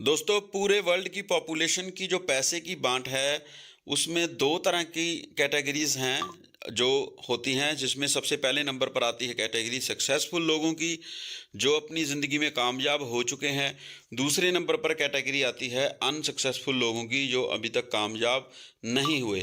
दोस्तों पूरे वर्ल्ड की पॉपुलेशन की जो पैसे की बांट है उसमें दो तरह की कैटेगरीज हैं जो होती हैं, जिसमें सबसे पहले नंबर पर आती है कैटेगरी सक्सेसफुल लोगों की जो अपनी ज़िंदगी में कामयाब हो चुके हैं। दूसरे नंबर पर कैटेगरी आती है अनसक्सेसफुल लोगों की जो अभी तक कामयाब नहीं हुए।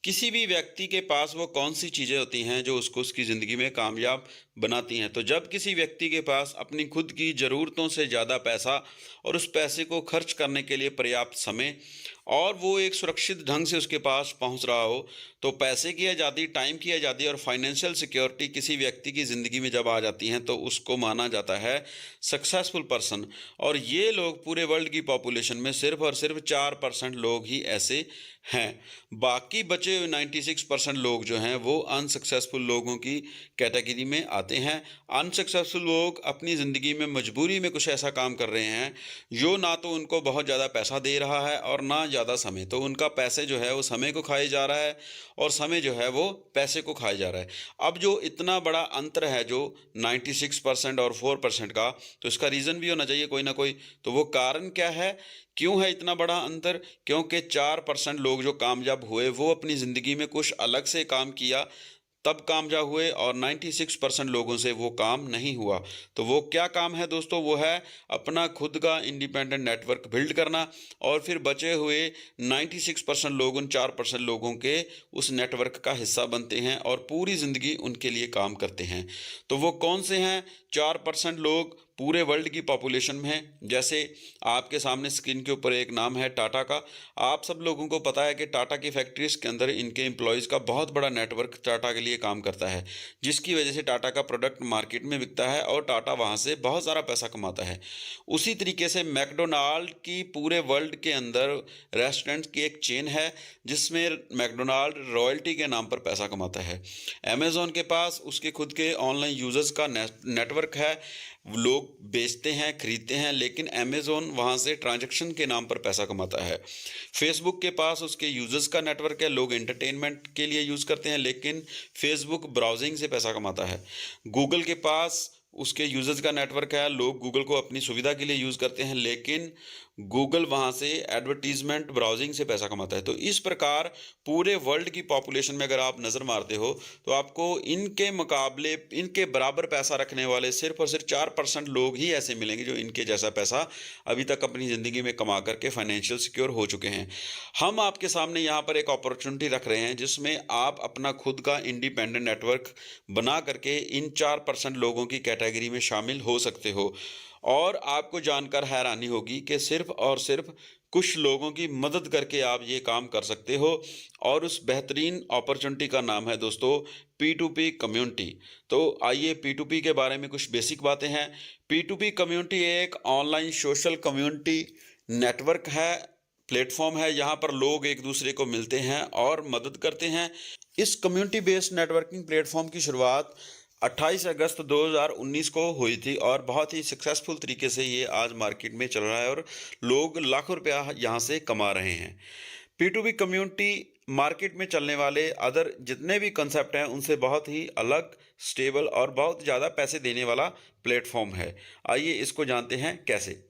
किसी भी व्यक्ति के पास वो कौन सी चीज़ें होती हैं जो उसको उसकी ज़िंदगी में कामयाब बनाती हैं। तो जब किसी व्यक्ति के पास अपनी खुद की ज़रूरतों से ज़्यादा पैसा और उस पैसे को खर्च करने के लिए पर्याप्त समय और वो एक सुरक्षित ढंग से उसके पास पहुंच रहा हो, तो पैसे की आज़ादी, टाइम की आज़ादी और फाइनेंशियल सिक्योरिटी किसी व्यक्ति की ज़िंदगी में जब आ जाती हैं तो उसको माना जाता है सक्सेसफुल पर्सन। और ये लोग पूरे वर्ल्ड की पॉपुलेशन में सिर्फ और सिर्फ 4% लोग ही ऐसे हैं। बाकी बचे 96% लोग जो हैं वो अनसक्सेसफुल लोगों की कैटेगरी में आते हैं। अनसक्सेसफुल लोग अपनी ज़िंदगी में मजबूरी में कुछ ऐसा काम कर रहे हैं जो ना तो उनको बहुत ज़्यादा पैसा दे रहा है और ना ज़्यादा समय। तो उनका पैसे जो है वो समय को खाए जा रहा है और समय जो है वो पैसे को खाए जा रहा है। अब जो इतना बड़ा अंतर है जो 96% और 4% का, तो इसका रीज़न भी होना चाहिए कोई ना कोई। तो वो कारण क्या है, क्यों है इतना बड़ा अंतर? क्योंकि 4% लोग जो कामयाब हुए वो अपनी ज़िंदगी में कुछ अलग से काम किया तब कामयाब हुए और 96% लोगों से वो काम नहीं हुआ। तो वो क्या काम है दोस्तों? वो है अपना खुद का इंडिपेंडेंट नेटवर्क बिल्ड करना और फिर बचे हुए 96% लोग उन 4% लोगों के उस नेटवर्क का हिस्सा बनते हैं और पूरी ज़िंदगी उनके लिए काम करते हैं। तो वो कौन से हैं 4% लोग पूरे वर्ल्ड की पॉपुलेशन में हैं? जैसे आपके सामने स्क्रीन के ऊपर एक नाम है टाटा का। आप सब लोगों को पता है कि टाटा की फैक्ट्रीज़ के अंदर इनके एम्प्लॉयज़ का बहुत बड़ा नेटवर्क टाटा के लिए काम करता है, जिसकी वजह से टाटा का प्रोडक्ट मार्केट में बिकता है और टाटा वहाँ से बहुत सारा पैसा कमाता है। उसी तरीके से मैकडोनाल्ड की पूरे वर्ल्ड के अंदर रेस्टोरेंट्स की एक चेन है जिसमें मैकडोनाल्ड रॉयल्टी के नाम पर पैसा कमाता है। अमेज़ॉन के पास उसके खुद के ऑनलाइन यूज़र्स का नेटवर्क है, लोग बेचते हैं, खरीदते हैं, लेकिन अमेज़ॉन वहाँ से ट्रांजैक्शन के नाम पर पैसा कमाता है। फेसबुक के पास उसके यूज़र्स का नेटवर्क है, लोग एंटरटेनमेंट के लिए यूज़ करते हैं, लेकिन फेसबुक ब्राउजिंग से पैसा कमाता है। गूगल के पास उसके यूज़र्स का नेटवर्क है, लोग गूगल को अपनी सुविधा के लिए यूज़ करते हैं, लेकिन गूगल वहाँ से एडवर्टीज़मेंट ब्राउजिंग से पैसा कमाता है। तो इस प्रकार पूरे वर्ल्ड की पॉपुलेशन में अगर आप नज़र मारते हो तो आपको इनके मुकाबले, इनके बराबर पैसा रखने वाले सिर्फ और सिर्फ 4% लोग ही ऐसे मिलेंगे जो इनके जैसा पैसा अभी तक अपनी ज़िंदगी में कमा करके फाइनेंशियल सिक्योर हो चुके हैं। हम आपके सामने यहाँ पर एक अपॉर्चुनिटी रख रहे हैं जिसमें आप अपना खुद का इंडिपेंडेंट नेटवर्क बना करके इन 4% लोगों की कैटेगरी में शामिल हो सकते हो। और आपको जानकर हैरानी होगी कि सिर्फ और सिर्फ कुछ लोगों की मदद करके आप ये काम कर सकते हो। और उस बेहतरीन अपॉर्चुनिटी का नाम है दोस्तों P2P कम्युनिटी। तो आइए P2P के बारे में कुछ बेसिक बातें हैं। P2P कम्युनिटी एक ऑनलाइन सोशल कम्युनिटी नेटवर्क है, प्लेटफॉर्म है। यहाँ पर लोग एक दूसरे को मिलते हैं और मदद करते हैं। इस कम्युनिटी बेस्ड नेटवर्किंग प्लेटफॉर्म की शुरुआत 28 अगस्त 2019 को हुई थी और बहुत ही सक्सेसफुल तरीके से ये आज मार्केट में चल रहा है और लोग लाखों रुपया यहाँ से कमा रहे हैं। P2P कम्युनिटी मार्केट में चलने वाले अदर जितने भी कंसेप्ट हैं उनसे बहुत ही अलग, स्टेबल और बहुत ज़्यादा पैसे देने वाला प्लेटफॉर्म है। आइए इसको जानते हैं कैसे।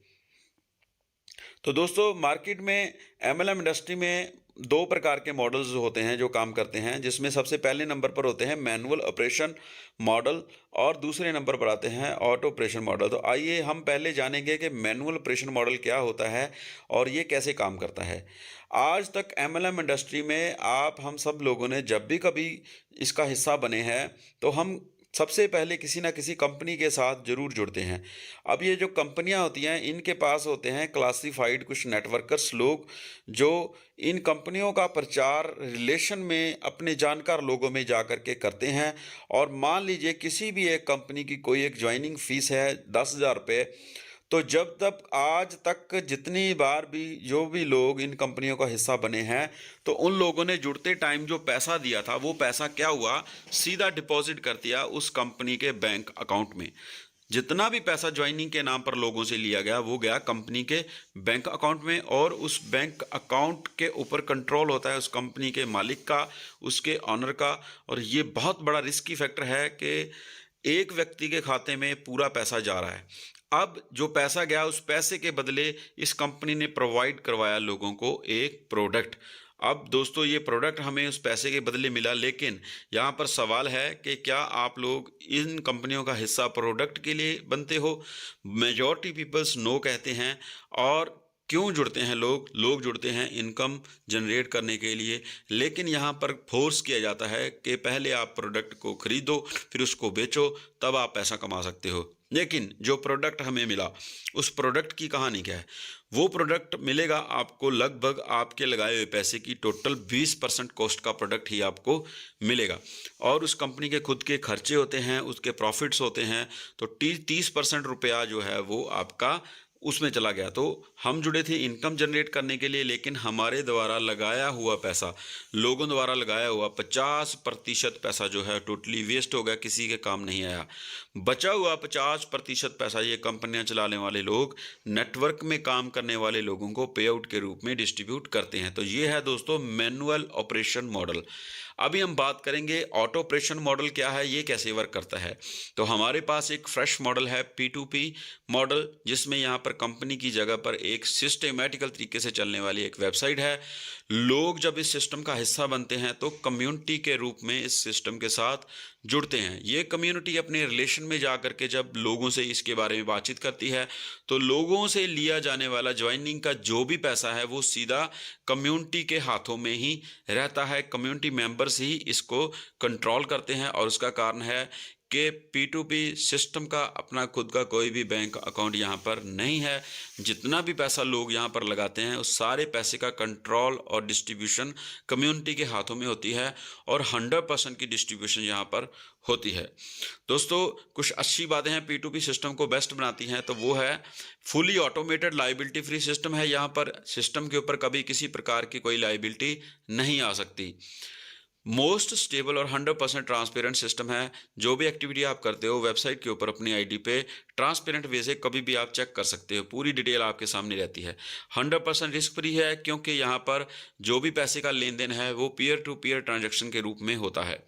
तो दोस्तों मार्केट में MLM इंडस्ट्री में दो प्रकार के मॉडल्स होते हैं जो काम करते हैं, जिसमें सबसे पहले नंबर पर होते हैं मैनुअल ऑपरेशन मॉडल और दूसरे नंबर पर आते हैं ऑटो ऑपरेशन मॉडल। तो आइए हम पहले जानेंगे कि मैनुअल ऑपरेशन मॉडल क्या होता है और ये कैसे काम करता है। आज तक MLM इंडस्ट्री में हम सब लोगों ने जब भी कभी इसका हिस्सा बने हैं तो हम सबसे पहले किसी ना किसी कंपनी के साथ ज़रूर जुड़ते हैं। अब ये जो कंपनियां होती हैं इनके पास होते हैं क्लासिफाइड कुछ नेटवर्कर्स लोग जो इन कंपनियों का प्रचार रिलेशन में अपने जानकार लोगों में जा कर के करते हैं। और मान लीजिए किसी भी एक कंपनी की कोई एक ज्वाइनिंग फ़ीस है 10,000 रुपये, तो जब तक आज तक जितनी बार भी जो भी लोग इन कंपनियों का हिस्सा बने हैं तो उन लोगों ने जुड़ते टाइम जो पैसा दिया था वो पैसा क्या हुआ, सीधा डिपॉजिट कर दिया उस कंपनी के बैंक अकाउंट में। जितना भी पैसा ज्वाइनिंग के नाम पर लोगों से लिया गया वो गया कंपनी के बैंक अकाउंट में और उस बैंक अकाउंट के ऊपर कंट्रोल होता है उस कंपनी के मालिक का, उसके ऑनर का। और ये बहुत बड़ा रिस्की फैक्टर है कि एक व्यक्ति के खाते में पूरा पैसा जा रहा है। अब जो पैसा गया उस पैसे के बदले इस कंपनी ने प्रोवाइड करवाया लोगों को एक प्रोडक्ट। अब दोस्तों ये प्रोडक्ट हमें उस पैसे के बदले मिला, लेकिन यहाँ पर सवाल है कि क्या आप लोग इन कंपनियों का हिस्सा प्रोडक्ट के लिए बनते हो? मेजॉरिटी पीपल्स नो कहते हैं। और क्यों जुड़ते हैं लोग जुड़ते हैं इनकम जनरेट करने के लिए, लेकिन यहाँ पर फोर्स किया जाता है कि पहले आप प्रोडक्ट को खरीदो, फिर उसको बेचो, तब आप पैसा कमा सकते हो। लेकिन जो प्रोडक्ट हमें मिला, उस प्रोडक्ट की कहानी क्या है? वो प्रोडक्ट मिलेगा आपको लगभग आपके लगाए हुए पैसे की टोटल 20% कॉस्ट का प्रोडक्ट ही आपको मिलेगा। और उस कंपनी के खुद के खर्चे होते हैं, उसके प्रॉफिट्स होते हैं, तो 30% रुपया जो है वो आपका उसमें चला गया। तो हम जुड़े थे इनकम जनरेट करने के लिए, लेकिन हमारे द्वारा लगाया हुआ पैसा, लोगों द्वारा लगाया हुआ 50% पैसा जो है टोटली वेस्ट हो गया, किसी के काम नहीं आया। बचा हुआ 50% पैसा ये कंपनियां चलाने वाले लोग नेटवर्क में काम करने वाले लोगों को पे आउट के रूप में डिस्ट्रीब्यूट करते हैं। तो ये है दोस्तों मैनुअल ऑपरेशन मॉडल। अभी हम बात करेंगे ऑटो ऑपरेशन मॉडल क्या है, ये कैसे वर्क करता है। तो हमारे पास एक फ्रेश मॉडल है P2P मॉडल, जिसमें यहाँ पर कंपनी की जगह पर एक सिस्टेमेटिकल तरीके से चलने वाली एक वेबसाइट है। लोग जब इस सिस्टम का हिस्सा बनते हैं तो कम्युनिटी के रूप में इस सिस्टम के साथ जुड़ते हैं। ये कम्युनिटी अपने रिलेशन में जा कर के जब लोगों से इसके बारे में बातचीत करती है, तो लोगों से लिया जाने वाला ज्वाइनिंग का जो भी पैसा है वो सीधा कम्युनिटी के हाथों में ही रहता है। कम्युनिटी मेंबर्स ही इसको कंट्रोल करते हैं, और उसका कारण है कि P2P सिस्टम का अपना खुद का कोई भी बैंक अकाउंट यहाँ पर नहीं है। जितना भी पैसा लोग यहाँ पर लगाते हैं उस सारे पैसे का कंट्रोल और डिस्ट्रीब्यूशन कम्युनिटी के हाथों में होती है, और 100% की डिस्ट्रीब्यूशन यहाँ पर होती है। दोस्तों कुछ अच्छी बातें हैं P2P सिस्टम को बेस्ट बनाती हैं, तो वो है fully automated liability free system है। यहाँ पर सिस्टम के ऊपर कभी किसी प्रकार की कोई लाइबिलिटी नहीं आ सकती। मोस्ट स्टेबल और 100% ट्रांसपेरेंट सिस्टम है। जो भी एक्टिविटी आप करते हो वेबसाइट के ऊपर अपनी आईडी पे ट्रांसपेरेंट वे से कभी भी आप चेक कर सकते हो, पूरी डिटेल आपके सामने रहती है। 100% रिस्क फ्री है, क्योंकि यहाँ पर जो भी पैसे का लेन देन है वो पीयर टू पीयर ट्रांजैक्शन के रूप में होता है।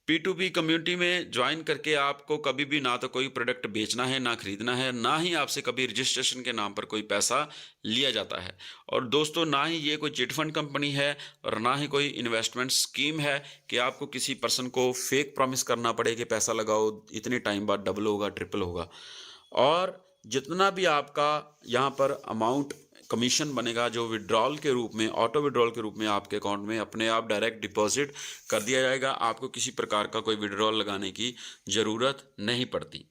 P2P कम्युनिटी में ज्वाइन करके आपको कभी भी ना तो कोई प्रोडक्ट बेचना है, ना खरीदना है, ना ही आपसे कभी रजिस्ट्रेशन के नाम पर कोई पैसा लिया जाता है। और दोस्तों ना ही ये कोई चिट फंड कंपनी है, और ना ही कोई इन्वेस्टमेंट स्कीम है कि आपको किसी पर्सन को फेक प्रॉमिस करना पड़े कि पैसा लगाओ इतने टाइम बाद डबल होगा, ट्रिपल होगा। और जितना भी आपका यहाँ पर अमाउंट कमीशन बनेगा, जो विड्रॉल के रूप में, ऑटो विड्रॉल के रूप में आपके अकाउंट में अपने आप डायरेक्ट डिपॉजिट कर दिया जाएगा। आपको किसी प्रकार का कोई विड्रॉल लगाने की ज़रूरत नहीं पड़ती।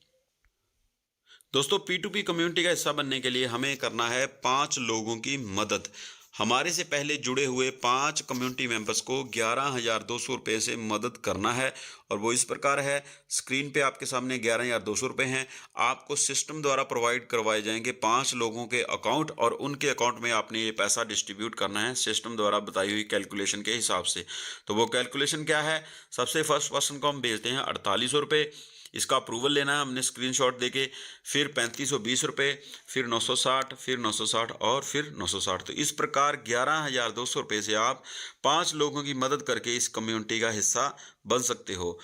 दोस्तों P2P कम्युनिटी का हिस्सा बनने के लिए हमें करना है 5 लोगों की मदद। हमारे से पहले जुड़े हुए 5 कम्युनिटी मेंबर्स को 11,200 रुपये से मदद करना है, और वो इस प्रकार है। स्क्रीन पे आपके सामने 11,200 रुपये हैं। आपको सिस्टम द्वारा प्रोवाइड करवाए जाएंगे 5 लोगों के अकाउंट, और उनके अकाउंट में आपने ये पैसा डिस्ट्रीब्यूट करना है सिस्टम द्वारा बताई हुई कैलकुलेशन के हिसाब से। तो वो कैलकुलेशन क्या है? सबसे फर्स्ट पर्सन को हम भेजते हैं 4800 रुपये। इसका अप्रूवल लेना है हमने स्क्रीनशॉट देके। फिर 3520 रुपये, फिर 960, फिर 960 और फिर 960। तो इस प्रकार 11,200 रुपये से आप 5 लोगों की मदद करके इस कम्युनिटी का हिस्सा बन सकते हो।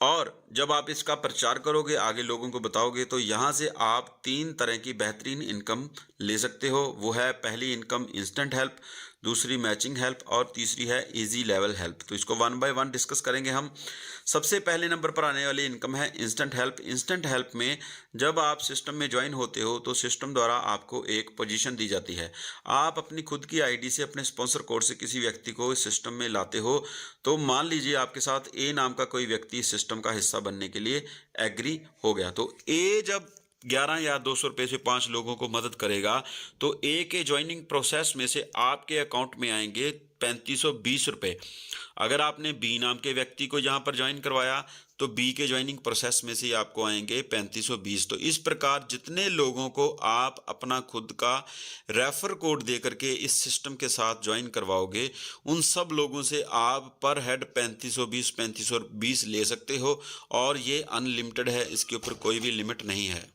और जब आप इसका प्रचार करोगे, आगे लोगों को बताओगे, तो यहाँ से आप 3 तरह की बेहतरीन इनकम ले सकते हो। वो है पहली इनकम इंस्टेंट हेल्प, दूसरी मैचिंग हेल्प, और तीसरी है इजी लेवल हेल्प। तो इसको 1 बाय 1 डिस्कस करेंगे हम। सबसे पहले नंबर पर आने वाली इनकम है इंस्टेंट हेल्प। इंस्टेंट हेल्प में जब आप सिस्टम में ज्वाइन होते हो तो सिस्टम द्वारा आपको एक पोजीशन दी जाती है। आप अपनी खुद की आईडी से अपने स्पॉन्सर कोड से किसी व्यक्ति को इस सिस्टम में लाते हो। तो मान लीजिए आपके साथ ए नाम का कोई व्यक्ति इस सिस्टम का हिस्सा बनने के लिए एग्री हो गया। तो ए जब 11,200 रुपये से 5 लोगों को मदद करेगा, तो ए के ज्वाइनिंग प्रोसेस में से आपके अकाउंट में आएंगे 3520 रुपये। अगर आपने बी नाम के व्यक्ति को यहाँ पर ज्वाइन करवाया तो बी के ज्वाइनिंग प्रोसेस में से आपको आएंगे 3520। तो इस प्रकार जितने लोगों को आप अपना खुद का रेफर कोड दे करके इस सिस्टम के साथ ज्वाइन करवाओगे, उन सब लोगों से आप पर हेड 3520 ले सकते हो, और ये अनलिमिटेड है, इसके ऊपर कोई भी लिमिट नहीं है।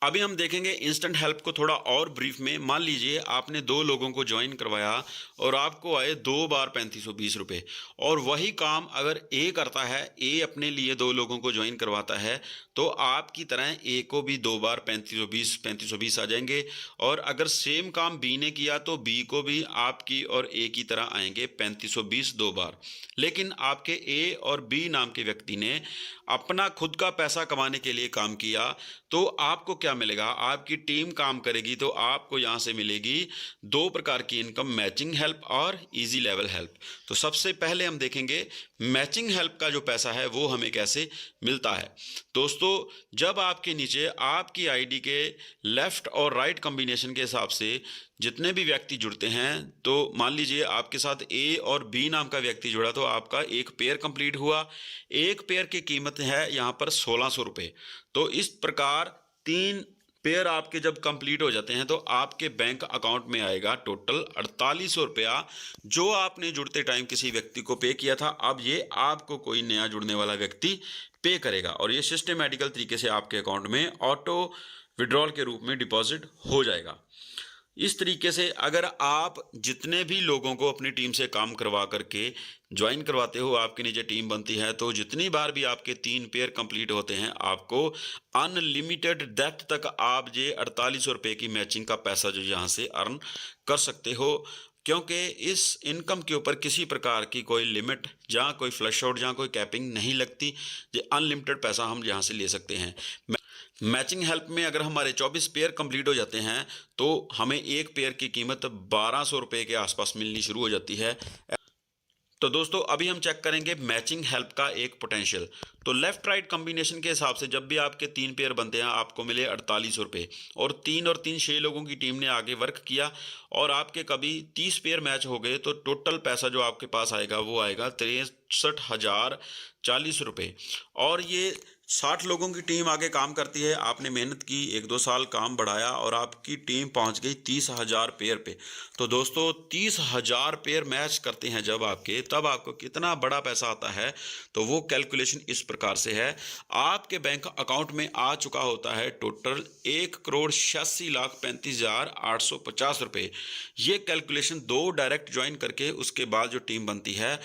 अभी हम देखेंगे इंस्टेंट हेल्प को थोड़ा और ब्रीफ में। मान लीजिए आपने 2 लोगों को ज्वाइन करवाया और आपको आए 2 बार 3520 रुपये, और वही काम अगर ए करता है, ए अपने लिए 2 लोगों को ज्वाइन करवाता है, तो आपकी तरह ए को भी 2 बार 3520 आ जाएंगे। और अगर सेम काम बी ने किया तो बी को भी आपकी और ए की तरह आएंगे 3520 2 बार। लेकिन आपके ए और बी नाम के व्यक्ति ने अपना खुद का पैसा कमाने के लिए काम किया, तो आपको क्या मिलेगा? आपकी टीम काम करेगी तो आपको यहाँ से मिलेगी 2 प्रकार की इनकम, मैचिंग हेल्प और इजी लेवल हेल्प। तो सबसे पहले हम देखेंगे मैचिंग हेल्प का जो पैसा है वो हमें कैसे मिलता है। दोस्तों, जब आपके नीचे आपकी आईडी के लेफ्ट और राइट कॉम्बिनेशन के हिसाब से जितने भी व्यक्ति जुड़ते हैं, तो मान लीजिए आपके साथ ए और बी नाम का व्यक्ति जुड़ा, तो आपका एक पेयर कंप्लीट हुआ। एक पेयर की कीमत है यहाँ पर 1600 रुपये। तो इस प्रकार 3 पेयर आपके जब कंप्लीट हो जाते हैं तो आपके बैंक अकाउंट में आएगा टोटल 4800 रुपया, जो आपने जुड़ते टाइम किसी व्यक्ति को पे किया था। अब ये आपको कोई नया जुड़ने वाला व्यक्ति पे करेगा और ये सिस्टमेटिकल तरीके से आपके अकाउंट में ऑटो विड्रॉल के रूप में डिपॉजिट हो जाएगा। इस तरीके से अगर आप जितने भी लोगों को अपनी टीम से काम करवा करके ज्वाइन करवाते हो, आपके नीचे टीम बनती है, तो जितनी बार भी आपके 3 पेयर कंप्लीट होते हैं, आपको अनलिमिटेड डेप्थ तक आप ये 4800 रुपये की मैचिंग का पैसा जो यहाँ से अर्न कर सकते हो। क्योंकि इस इनकम के ऊपर किसी प्रकार की कोई लिमिट, जहाँ कोई फ्लश आउट, जहाँ कोई कैपिंग नहीं लगती। ये अनलिमिटेड पैसा हम यहाँ से ले सकते हैं। मैचिंग हेल्प में अगर हमारे 24 पेयर कंप्लीट हो जाते हैं तो हमें एक पेयर की कीमत 1200 रुपये के आसपास मिलनी शुरू हो जाती है। तो दोस्तों, अभी हम चेक करेंगे मैचिंग हेल्प का एक पोटेंशियल। तो लेफ्ट राइट कॉम्बिनेशन के हिसाब से जब भी आपके 3 पेयर बनते हैं आपको मिले 4800 रुपये, और 3 और 3 6 लोगों की टीम ने आगे वर्क किया और आपके कभी 30 पेयर मैच हो गए, तो टोटल पैसा जो आपके पास आएगा वो आएगा 63,040 रुपये। और ये 60 लोगों की टीम आगे काम करती है। आपने मेहनत की, 1-2 साल काम बढ़ाया और आपकी टीम पहुंच गई 30,000 पेयर पे। तो दोस्तों, 30,000 पेयर मैच करते हैं जब आपके, तब आपको कितना बड़ा पैसा आता है। तो वो कैलकुलेशन इस प्रकार से है। आपके बैंक अकाउंट में आ चुका होता है टोटल 1,86,35,850 रुपये। ये कैलकुलेशन 2 डायरेक्ट ज्वाइन करके उसके बाद जो टीम बनती है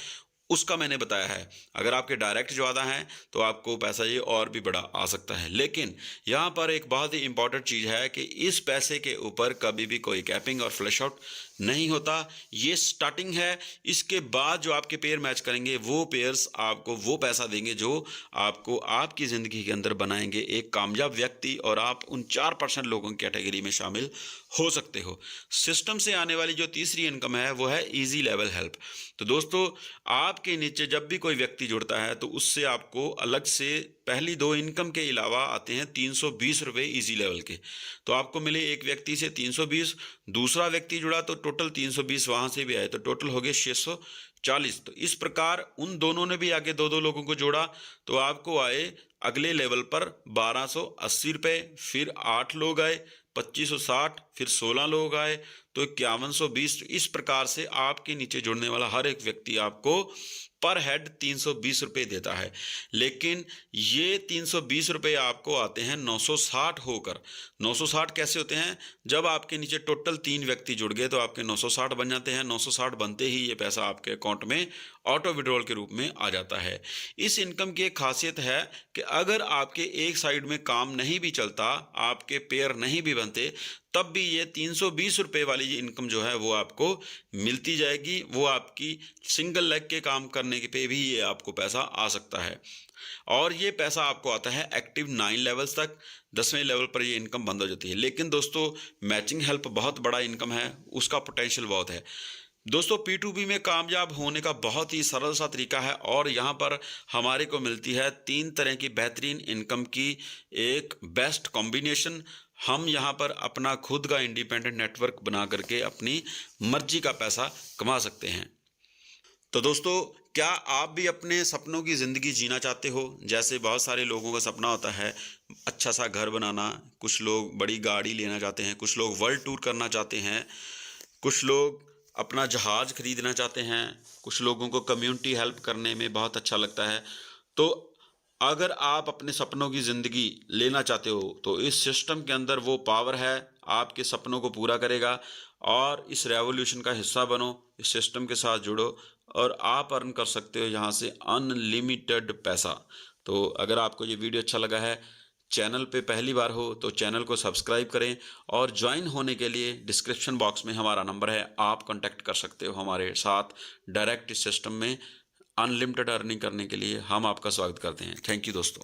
उसका मैंने बताया है। अगर आपके डायरेक्ट ज़्यादा हैं तो आपको पैसा ये और भी बड़ा आ सकता है। लेकिन यहाँ पर एक बहुत ही इंपॉर्टेंट चीज़ है कि इस पैसे के ऊपर कभी भी कोई कैपिंग और फ्लैश आउट नहीं होता। ये स्टार्टिंग है। इसके बाद जो आपके पेयर मैच करेंगे वो पेयर्स आपको वो पैसा देंगे जो आपको आपकी ज़िंदगी के अंदर बनाएंगे एक कामयाब व्यक्ति, और आप उन 4% लोगों की कैटेगरी में शामिल हो सकते हो। सिस्टम से आने वाली जो तीसरी इनकम है वो है इजी लेवल हेल्प। तो दोस्तों, आपके नीचे जब भी कोई व्यक्ति जुड़ता है तो उससे आपको अलग से पहली 2 इनकम के अलावा आते हैं 320 रुपये ईजी लेवल के। तो आपको मिले एक व्यक्ति से 320, दूसरा व्यक्ति जुड़ा तो टोटल 320 वहाँ से भी आए, तो टोटल हो गए 640। तो इस प्रकार उन दोनों ने भी आगे 2-2 लोगों को जोड़ा तो आपको आए अगले लेवल पर 1280 रुपये, फिर 8 लोग आए 2560, फिर 16 लोग आए तो 5120। इस प्रकार से आपके नीचे जुड़ने वाला हर एक व्यक्ति आपको पर हेड 320 रुपये देता है। लेकिन ये 320 रुपये आपको आते हैं 960 होकर। 960 कैसे होते हैं? जब आपके नीचे टोटल 3 व्यक्ति जुड़ गए तो आपके 960 बन जाते हैं। 960 बनते ही ये पैसा आपके अकाउंट में ऑटो विड्रॉल के रूप में आ जाता है। इस इनकम की एक खासियत है कि अगर आपके एक साइड में काम नहीं भी चलता, आपके पेयर नहीं भी बनते, तब भी ये 320 रुपये वाली ये इनकम जो है वो आपको मिलती जाएगी। वो आपकी सिंगल लेग के काम करने के पे भी ये आपको पैसा आ सकता है। और ये पैसा आपको आता है एक्टिव 9 लेवल्स तक। 10वें लेवल पर ये इनकम बंद हो जाती है। लेकिन दोस्तों, मैचिंग हेल्प बहुत बड़ा इनकम है, उसका पोटेंशियल बहुत है। दोस्तों, P2P में कामयाब होने का बहुत ही सरल सा तरीका है और यहाँ पर हमारे को मिलती है 3 तरह की बेहतरीन इनकम की एक बेस्ट कॉम्बिनेशन। हम यहाँ पर अपना खुद का इंडिपेंडेंट नेटवर्क बना करके अपनी मर्जी का पैसा कमा सकते हैं। तो दोस्तों, क्या आप भी अपने सपनों की ज़िंदगी जीना चाहते हो? जैसे बहुत सारे लोगों का सपना होता है अच्छा सा घर बनाना, कुछ लोग बड़ी गाड़ी लेना चाहते हैं, कुछ लोग वर्ल्ड टूर करना चाहते हैं, कुछ लोग अपना जहाज़ खरीदना चाहते हैं, कुछ लोगों को कम्युनिटी हेल्प करने में बहुत अच्छा लगता है। तो अगर आप अपने सपनों की ज़िंदगी लेना चाहते हो तो इस सिस्टम के अंदर वो पावर है, आपके सपनों को पूरा करेगा। और इस रेवोल्यूशन का हिस्सा बनो, इस सिस्टम के साथ जुड़ो और आप अर्न कर सकते हो यहाँ से अनलिमिटेड पैसा। तो अगर आपको ये वीडियो अच्छा लगा है, चैनल पे पहली बार हो तो चैनल को सब्सक्राइब करें और ज्वाइन होने के लिए डिस्क्रिप्शन बॉक्स में हमारा नंबर है, आप कॉन्टैक्ट कर सकते हो हमारे साथ डायरेक्ट इस सिस्टम में। अनलिमिटेड अर्निंग करने के लिए हम आपका स्वागत करते हैं। थैंक यू दोस्तों।